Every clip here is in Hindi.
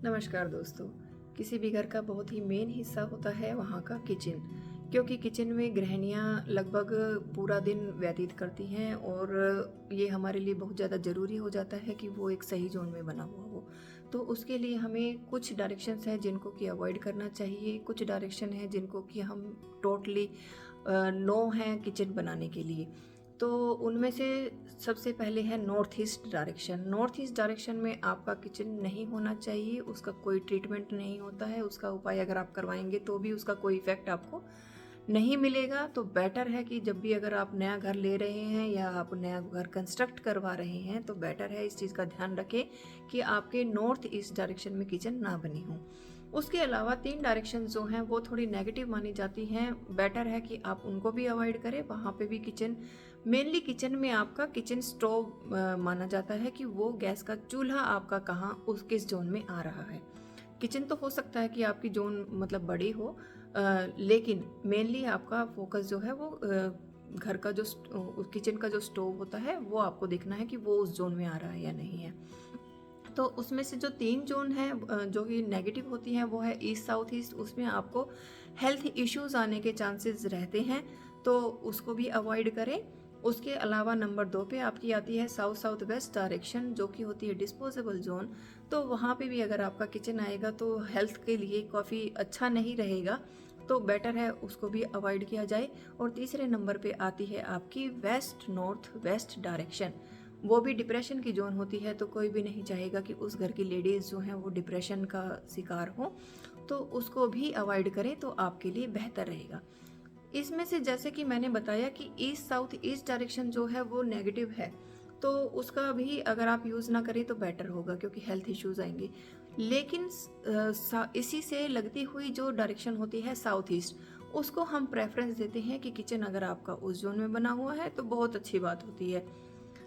नमस्कार दोस्तों। किसी भी घर का बहुत ही मेन हिस्सा होता है वहाँ का किचन, क्योंकि किचन में गृहिणियाँ लगभग पूरा दिन व्यतीत करती हैं और ये हमारे लिए बहुत ज़्यादा ज़रूरी हो जाता है कि वो एक सही ज़ोन में बना हुआ हो। तो उसके लिए हमें कुछ डायरेक्शंस हैं जिनको कि अवॉइड करना चाहिए, कुछ डायरेक्शन हैं जिनको कि हम टोटली नो हैं किचन बनाने के लिए। तो उनमें से सबसे पहले है north east direction. North east direction में आपका किचन नहीं होना चाहिए, उसका कोई ट्रीटमेंट नहीं होता है, उसका उपाय अगर आप करवाएंगे तो भी उसका कोई इफ़ेक्ट आपको नहीं मिलेगा। तो बेटर है कि जब भी अगर आप नया घर ले रहे हैं या आप नया घर कंस्ट्रक्ट करवा रहे हैं तो बेटर है इस चीज़ का ध्यान रखें कि आपके नॉर्थ ईस्ट डायरेक्शन में किचन ना बनी हो। उसके अलावा 3 डायरेक्शन जो हैं वो थोड़ी नेगेटिव मानी जाती हैं, बेटर है कि आप उनको भी अवॉइड करें। वहाँ पे भी किचन, मेनली किचन में आपका किचन स्टोव माना जाता है कि वो गैस का चूल्हा आपका कहाँ उस किस जोन में आ रहा है। किचन तो हो सकता है कि आपकी जोन मतलब बड़ी हो, लेकिन मेनली आपका फोकस जो है वो घर का जो किचन का जो स्टोव होता है वो आपको देखना है कि वो उस जोन में आ रहा है या नहीं है। तो उसमें से जो 3 जोन हैं जो कि नेगेटिव होती हैं वो है ईस्ट साउथ ईस्ट। उसमें आपको हेल्थ इश्यूज आने के चांसेस रहते हैं, तो उसको भी अवॉइड करें। उसके अलावा नंबर 2 पे आपकी आती है साउथ साउथ वेस्ट डायरेक्शन, जो कि होती है डिस्पोजेबल जोन। तो वहाँ पे भी अगर आपका किचन आएगा तो हेल्थ के लिए काफ़ी अच्छा नहीं रहेगा, तो बेटर है उसको भी अवॉइड किया जाए। और तीसरे नंबर पे आती है आपकी वेस्ट नॉर्थ वेस्ट डायरेक्शन। वो भी डिप्रेशन की जोन होती है, तो कोई भी नहीं चाहेगा कि उस घर की लेडीज़ जो हैं वो डिप्रेशन का शिकार हो, तो उसको भी अवॉइड करें तो आपके लिए बेहतर रहेगा। इसमें से जैसे कि मैंने बताया कि ईस्ट साउथ ईस्ट डायरेक्शन जो है वो नेगेटिव है, तो उसका भी अगर आप यूज़ ना करें तो बेटर होगा, क्योंकि हेल्थ इश्यूज आएंगे। लेकिन इसी से लगती हुई जो डायरेक्शन होती है साउथ ईस्ट, उसको हम प्रेफरेंस देते हैं कि किचन अगर आपका उस जोन में बना हुआ है तो बहुत अच्छी बात होती है।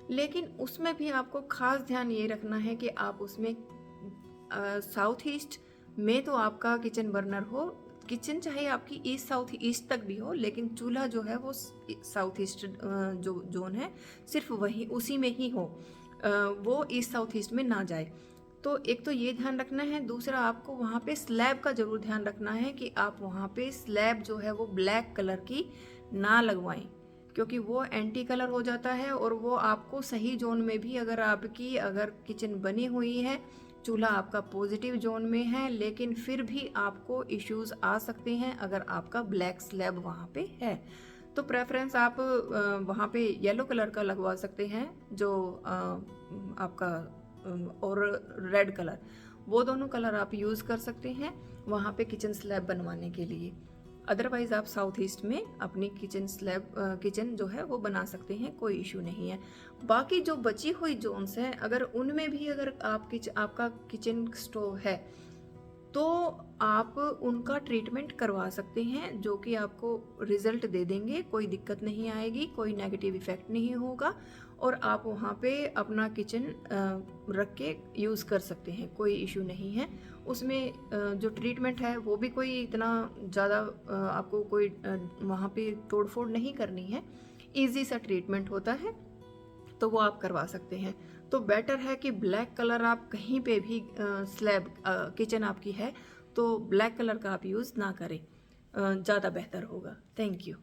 लेकिन उसमें भी आपको खास ध्यान ये रखना है कि आप उसमें साउथ ईस्ट में तो आपका किचन बर्नर हो। किचन चाहे आपकी ईस्ट साउथ ईस्ट तक भी हो, लेकिन चूल्हा जो है वो साउथ ईस्ट जो जोन है सिर्फ वही उसी में ही हो, वो ईस्ट साउथ ईस्ट में ना जाए। तो एक तो ये ध्यान रखना है। दूसरा, आपको वहाँ पे स्लैब का ज़रूर ध्यान रखना है कि आप वहाँ पे स्लैब जो है वो ब्लैक कलर की ना लगवाएं, क्योंकि वो एंटी कलर हो जाता है और वो आपको सही जोन में भी, अगर किचन बनी हुई है, चूल्हा आपका पॉजिटिव जोन में है, लेकिन फिर भी आपको इश्यूज आ सकते हैं अगर आपका ब्लैक स्लैब वहाँ पे है। तो प्रेफरेंस आप वहाँ पे येलो कलर का लगवा सकते हैं, जो आपका और रेड कलर, वो दोनों कलर आप यूज़ कर सकते हैं वहाँ पे किचन स्लैब बनवाने के लिए। अदरवाइज़ आप साउथ ईस्ट में अपनी किचन जो है वो बना सकते हैं, कोई इशू नहीं है। बाकी जो बची हुई जोन्स हैं, अगर उनमें भी अगर आपका किचन स्टोव है तो आप उनका ट्रीटमेंट करवा सकते हैं, जो कि आपको रिजल्ट दे देंगे। कोई दिक्कत नहीं आएगी, कोई नेगेटिव इफेक्ट नहीं होगा, और आप वहाँ पे अपना किचन रख के यूज़ कर सकते हैं, कोई इशू नहीं है। उसमें जो ट्रीटमेंट है वो भी कोई इतना ज़्यादा आपको कोई वहाँ पे तोड़फोड़ नहीं करनी है, ईजी सा ट्रीटमेंट होता है, तो वो आप करवा सकते हैं। तो बेटर है कि ब्लैक कलर आप कहीं पे भी स्लैब किचन आपकी है तो ब्लैक कलर का आप यूज़ ना करें, ज़्यादा बेहतर होगा। Thank you.